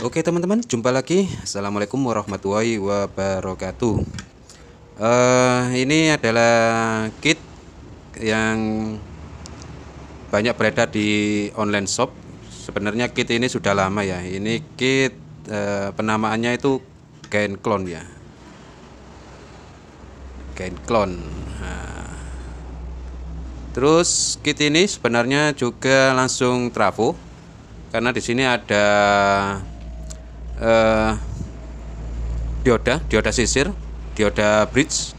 Oke teman-teman, jumpa lagi. Assalamualaikum warahmatullahi wabarakatuh. Ini adalah kit yang banyak beredar di online shop. Sebenarnya kit ini sudah lama ya. Ini kit penamaannya itu Gain Clone ya. Gain Clone. Nah, terus kit ini sebenarnya juga langsung trafo karena di sini ada dioda sisir, dioda bridge,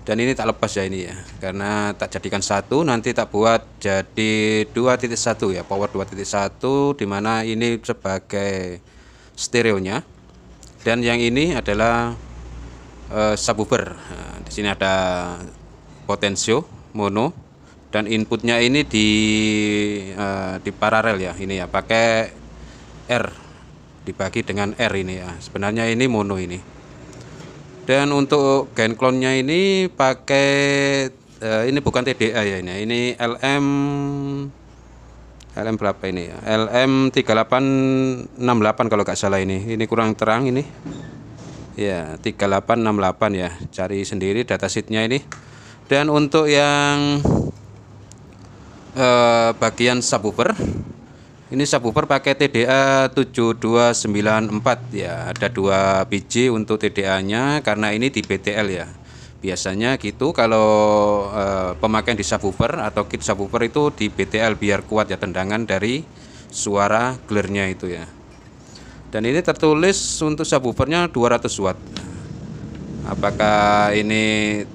dan ini tak lepas ya ini ya, karena tak jadikan satu, nanti tak buat jadi 2.1 ya, power 2.1, dimana ini sebagai stereonya, dan yang ini adalah subwoofer. Nah, di sini ada potensio mono, dan inputnya ini di paralel ya, ini ya, pakai R, dibagi dengan R ini ya. Sebenarnya ini mono ini. Dan untuk gain clone-nya ini pakai ini bukan TDA ya ini. Ini LM berapa ini ya? LM 3868 kalau nggak salah ini. Ini kurang terang ini. Ya, 3868 ya. Cari sendiri datasheetnya ini. Dan untuk yang bagian subwoofer, ini subwoofer pakai TDA 7294 ya. Ada 2 biji untuk TDA-nya karena ini di BTL ya. Biasanya gitu kalau pemakaian di subwoofer atau kit subwoofer itu di BTL biar kuat ya tendangan dari suara glare-nya itu ya. Dan ini tertulis untuk subwoofernya 200 watt. Apakah ini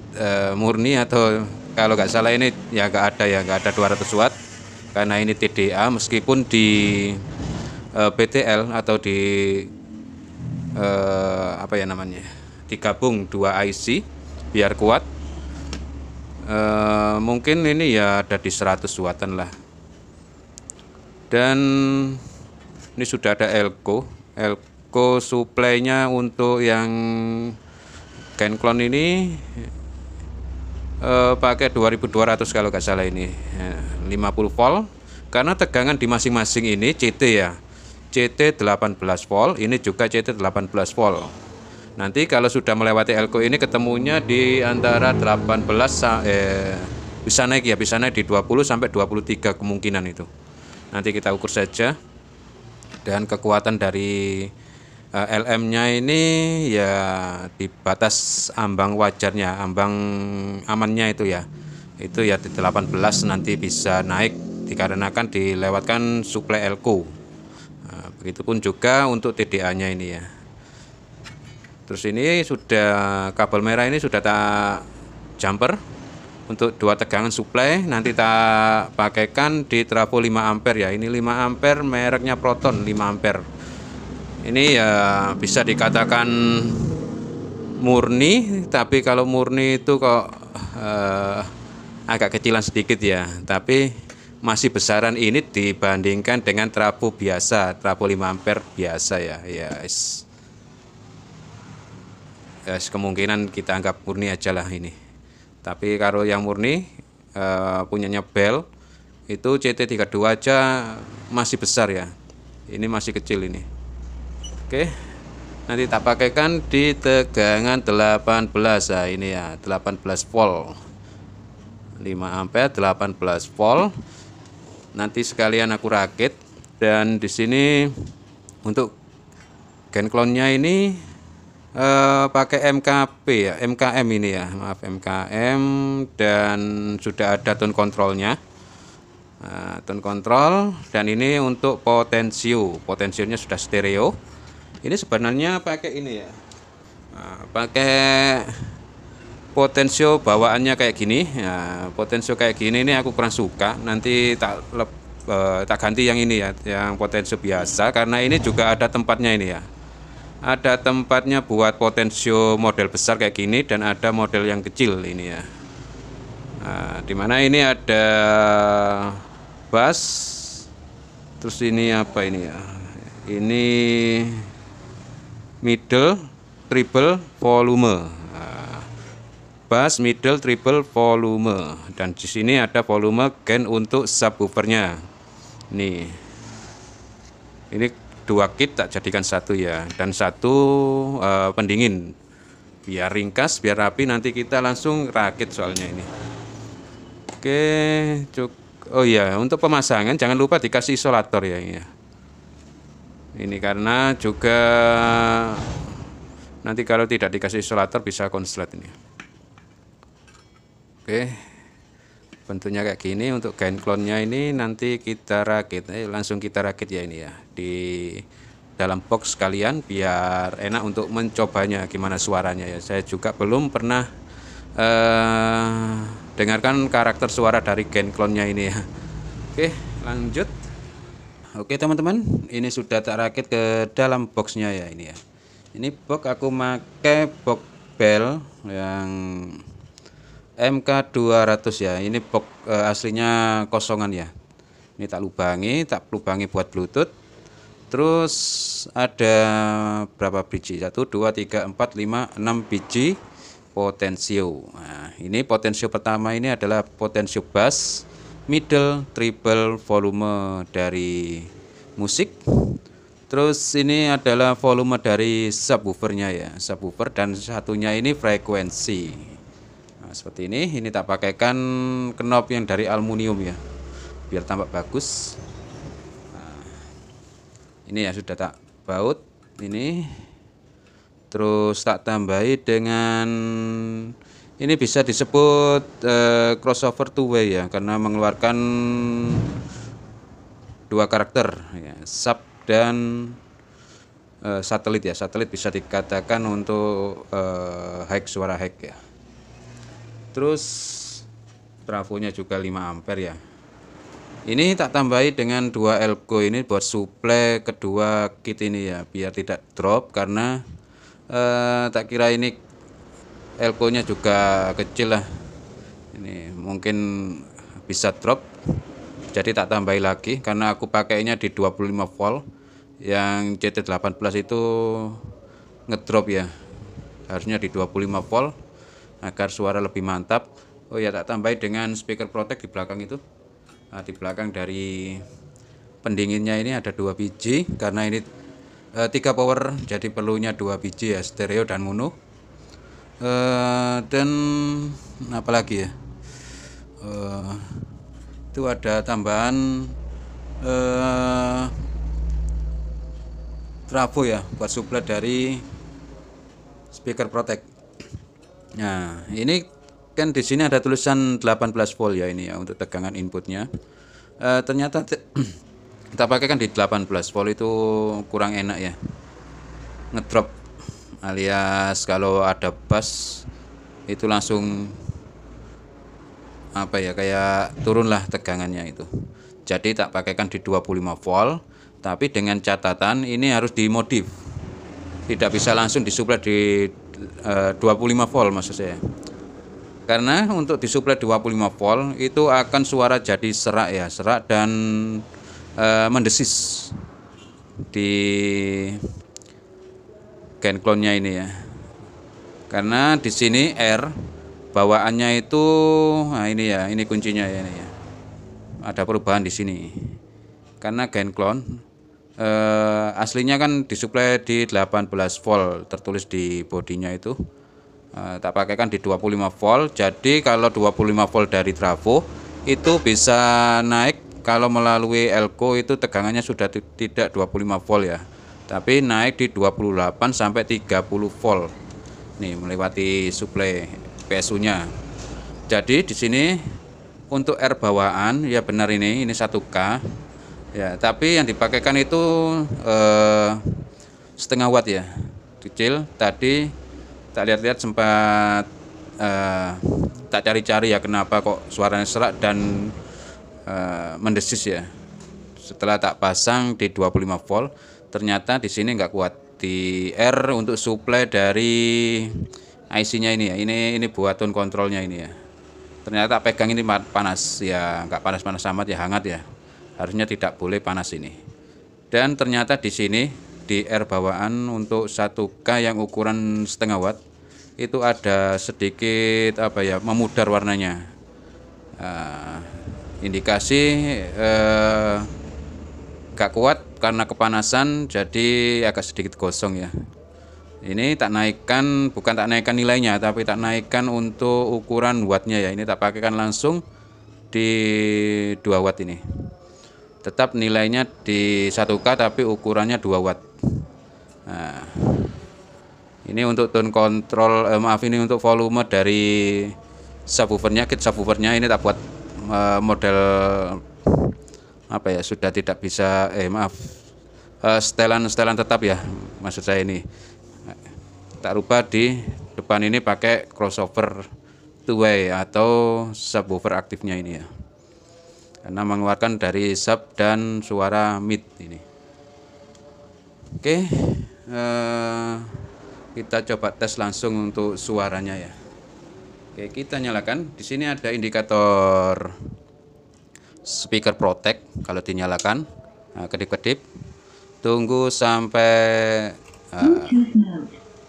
murni atau kalau nggak salah ini ya nggak ada 200 watt karena ini TDA, meskipun di BTL atau di apa ya namanya, digabung 2 IC biar kuat, mungkin ini ya ada di 100 wattan lah. Dan ini sudah ada elko supply-nya untuk yang Gain Clone ini pakai 2200 kalau nggak salah ini, 50 volt, karena tegangan di masing-masing ini CT ya, CT 18 volt, ini juga CT 18 volt. Nanti kalau sudah melewati elko ini ketemunya di antara 18 bisa naik ya, bisa naik di 20 sampai 23 kemungkinan itu. Nanti kita ukur saja. Dan kekuatan dari LM-nya ini ya di batas ambang wajarnya, ambang amannya itu ya. Itu ya di 18 nanti bisa naik dikarenakan dilewatkan suplai elko. Nah, begitupun juga untuk TDA-nya ini ya. Terus ini sudah kabel merah ini sudah tak jumper untuk 2 tegangan suplai, nanti tak pakaikan di trafo 5 ampere ya. Ini 5 ampere mereknya Proton 5 ampere. Ini ya bisa dikatakan murni, tapi kalau murni itu kok agak kecilan sedikit ya, tapi masih besaran ini dibandingkan dengan trafo biasa, trafo 5 ampere biasa ya. Yes. Kemungkinan kita anggap murni aja lah ini. Tapi kalau yang murni punyanya Bell itu CT32 aja masih besar ya. Ini masih kecil ini. Oke. Nanti tak pakaikan di tegangan 18. Nah, ini ya, 18 volt. 5 ampere 18 volt. Nanti sekalian aku rakit, dan di sini untuk Gain Clone-nya ini pakai MKP ya, MKM ini ya, maaf, MKM, dan sudah ada tone controlnya, tone control, dan ini untuk potensionya sudah stereo. Ini sebenarnya pakai ini ya, pakai potensio bawaannya kayak gini ya. Potensio kayak gini ini aku kurang suka, nanti tak ganti yang ini ya, yang potensio biasa, karena ini juga ada tempatnya ini ya. Ada tempatnya buat potensio model besar kayak gini, dan ada model yang kecil ini ya. Nah, dimana ini ada bass, terus ini apa ini ya, ini middle treble volume, bass middle treble volume, dan di sini ada volume gain untuk subwoofernya. Ini 2 kit tak jadikan satu ya, dan satu pendingin biar ringkas, biar rapi. Nanti kita langsung rakit soalnya ini. Oke, oh ya, untuk pemasangan jangan lupa dikasih isolator ya ini ya. Ini karena juga nanti kalau tidak dikasih isolator bisa konslet ini. Oke, bentuknya kayak gini. Untuk gain clone-nya ini nanti kita rakit, langsung kita rakit ya ini ya di dalam box sekalian biar enak untuk mencobanya gimana suaranya ya. Saya juga belum pernah dengarkan karakter suara dari gain clone-nya ini ya. Oke, lanjut. Oke teman-teman, ini sudah tak rakit ke dalam boxnya ya ini ya. Ini box aku pakai box Bell yang MK200 ya. Ini box aslinya kosongan ya. Ini tak lubangi buat Bluetooth. Terus ada berapa biji? 1, 2, 3, 4, 5, 6 biji potensio. Nah, ini potensio pertama ini adalah potensio bass, middle, treble, volume dari musik. Terus ini adalah volume dari subwoofernya ya, subwoofer, dan satunya ini frekuensi. Nah, seperti ini tak pakaikan knob yang dari aluminium ya, biar tampak bagus. Nah, ini ya sudah tak baut ini. Terus tak tambahi dengan ini, bisa disebut crossover two way ya, karena mengeluarkan 2 karakter ya, sub dan satelit ya. Satelit bisa dikatakan untuk high, suara high ya. Terus trafonya juga 5 ampere ya. Ini tak tambahi dengan 2 elko ini buat suplai kedua kit ini ya, biar tidak drop, karena tak kira ini elko-nya juga kecil lah. Ini mungkin bisa drop. Jadi tak tambahi lagi karena aku pakainya di 25 volt. Yang CT18 itu ngedrop ya. Harusnya di 25 volt agar suara lebih mantap. Oh ya, tak tambahi dengan speaker protect di belakang itu. Nah, di belakang dari pendinginnya ini ada 2 biji karena ini 3 power, jadi perlunya 2 biji ya, stereo dan mono. Dan apalagi ya, itu ada tambahan trafo ya buat suplai dari speaker protect. Nah, ini kan di sini ada tulisan 18 volt ya ini ya untuk tegangan inputnya. Ternyata kita pakai kan di 18 volt itu kurang enak ya, ngedrop, alias kalau ada bass itu langsung apa ya, kayak turun lah tegangannya itu. Jadi tak pakaikan di 25 volt, tapi dengan catatan ini harus dimodif, tidak bisa langsung disuplai di 25 volt maksud saya. Karena untuk disuplai 25 volt itu akan suara jadi serak ya, serak dan mendesis di gain clone-nya ini ya. Karena di sini R bawaannya itu, nah ini ya, ini kuncinya ya ini ya. Ada perubahan di sini. Karena gain clone aslinya kan disuplai di 18 volt, tertulis di bodinya itu. Tak pakaikan di 25 volt. Jadi kalau 25 volt dari trafo itu bisa naik, kalau melalui elko itu tegangannya sudah tidak 25 volt ya, tapi naik di 28 sampai 30 volt. Nih melewati suplai PSU-nya. Jadi di sini untuk R bawaan ya benar ini 1K ya, tapi yang dipakaikan itu setengah watt ya, kecil. Tadi tak lihat-lihat sempat tak cari-cari ya, kenapa kok suaranya serak dan mendesis ya. Setelah tak pasang di 25 volt, ternyata di sini nggak kuat di R untuk suplai dari IC-nya ini ya. Ini buat tone kontrolnya ini ya. Ternyata tak pegang ini panas ya, nggak panas-panas amat ya, hangat ya. Harusnya tidak boleh panas ini. Dan ternyata di sini di R bawaan untuk 1K yang ukuran setengah watt itu ada sedikit apa ya, memudar warnanya. Indikasi gak kuat karena kepanasan jadi agak sedikit gosong ya. Ini tak naikkan, bukan tak naikkan nilainya, tapi tak naikkan untuk ukuran wattnya ya. Ini tak pakaikan langsung di 2 watt ini. Tetap nilainya di 1K tapi ukurannya 2 watt. Nah, ini untuk tone control, maaf, ini untuk volume dari subwoofernya, kit subwoofernya ini tak buat model apa ya, sudah tidak bisa, setelan tetap ya, maksud saya ini. Tak rubah di depan ini pakai crossover two way atau subwoofer aktifnya ini ya, karena mengeluarkan dari sub dan suara mid ini. Oke, kita coba tes langsung untuk suaranya ya. Oke, kita nyalakan. Di sini ada indikator speaker protect. Kalau dinyalakan, nah, kedip-kedip, tunggu sampai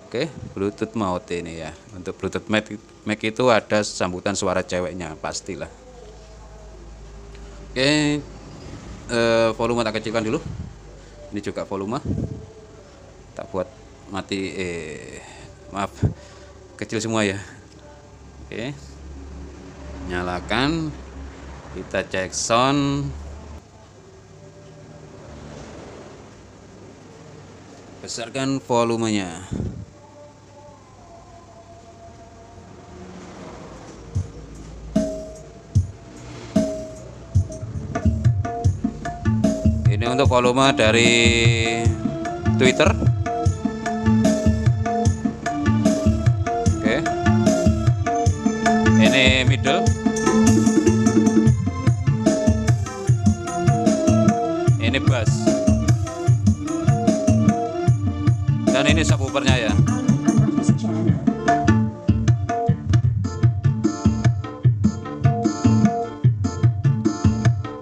oke, Bluetooth mode ini ya. Untuk Bluetooth mic itu ada sambutan suara ceweknya, pastilah. Oke, volume tak kecilkan dulu. Ini juga volume. Tak buat mati, maaf, kecil semua ya. Oke, nyalakan. Kita cek sound. Besarkan volumenya. Ini untuk volume dari Twitter. Oke. Ini middle. Ini bass. Dan ini subwoofernya ya.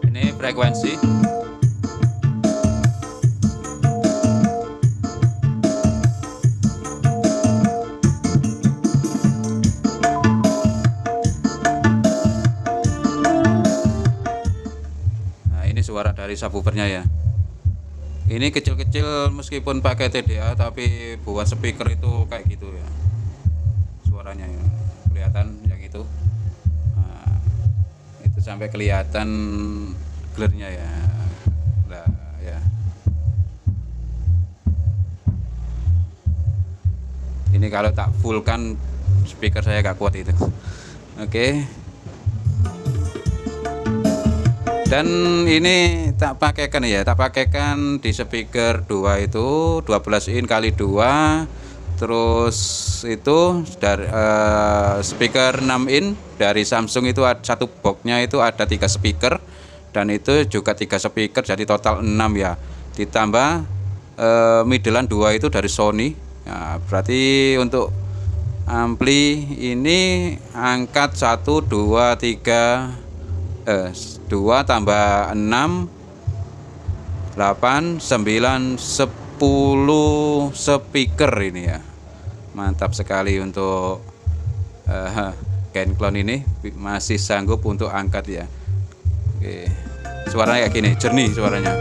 Ini frekuensi. Suara dari subwoofernya ya. Ini kecil-kecil meskipun pakai TDA, tapi buat speaker itu kayak gitu ya suaranya ya. Kelihatan yang itu. Nah, itu sampai kelihatan glare-nya ya. Nah, ya. Ini kalau tak full kan speaker saya gak kuat itu. Oke. Dan ini tak pakaikan ya, tak pakaikan di speaker 2 itu 12 in kali 2. Terus itu dari speaker 6 in dari Samsung itu satu boxnya itu ada 3 speaker, dan itu juga 3 speaker jadi total 6 ya. Ditambah middlean 2 itu dari Sony. Nah, berarti untuk ampli ini angkat 1 2 3 2 tambah 6 8 9 10 speaker ini ya. Mantap sekali untuk Gain-Clone ini masih sanggup untuk angkat ya. Oke. Suaranya kayak gini, jernih suaranya.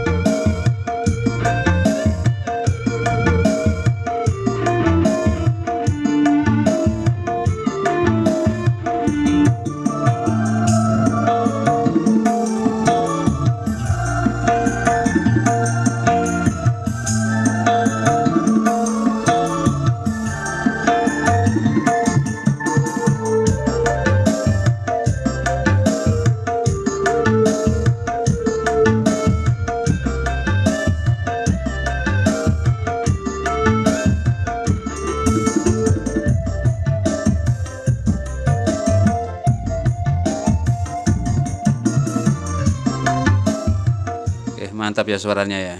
Mantap ya suaranya ya.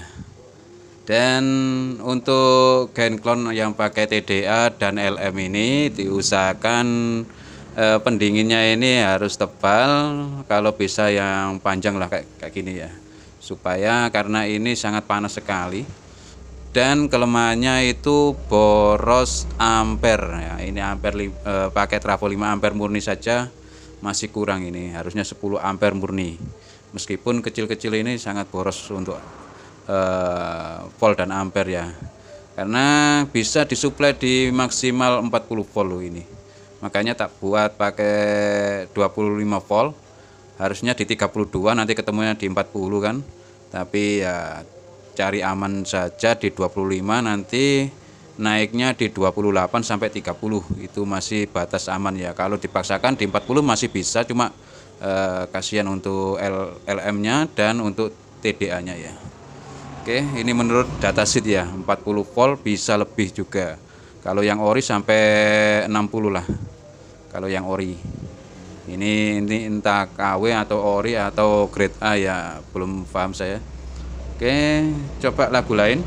Dan untuk Gain-Clone yang pakai TDA dan LM ini diusahakan pendinginnya ini harus tebal, kalau bisa yang panjang lah kayak gini ya, supaya karena ini sangat panas sekali. Dan kelemahannya itu boros ampere ya. Ini ampere pakai trafo 5 ampere murni saja masih kurang, ini harusnya 10 ampere murni. Meskipun kecil-kecil ini sangat boros untuk volt dan ampere ya, karena bisa disuplai di maksimal 40 volt loh ini. Makanya tak buat pakai 25 volt, harusnya di 32, nanti ketemunya di 40 kan. Tapi ya cari aman saja di 25, nanti naiknya di 28 sampai 30, itu masih batas aman ya. Kalau dipaksakan di 40 masih bisa, cuma kasihan untuk LM-nya dan untuk TDA-nya ya. Oke, ini menurut datasheet ya, 40 volt bisa lebih juga. Kalau yang ori sampai 60 lah. Kalau yang ori. Ini entah KW atau ori atau grade A ya, belum paham saya. Oke, coba lagu lain.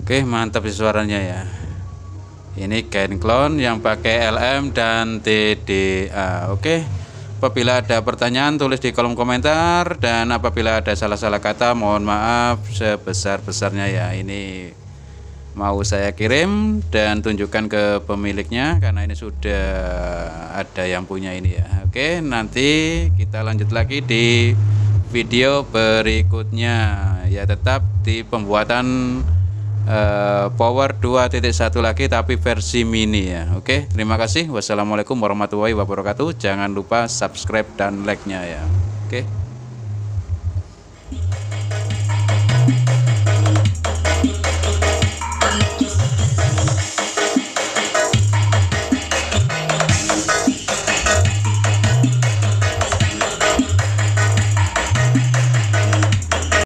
Oke, mantap sih suaranya ya. Ini gain clone yang pakai LM dan TDA. Oke, apabila ada pertanyaan tulis di kolom komentar, dan apabila ada salah-salah kata mohon maaf sebesar-besarnya ya. Ini mau saya kirim dan tunjukkan ke pemiliknya, karena ini sudah ada yang punya ini ya. Oke, nanti kita lanjut lagi di video berikutnya ya, tetap di pembuatan power 2.1 lagi tapi versi mini ya. Oke, terima kasih. Wassalamualaikum warahmatullahi wabarakatuh. Jangan lupa subscribe dan like-nya ya. Oke.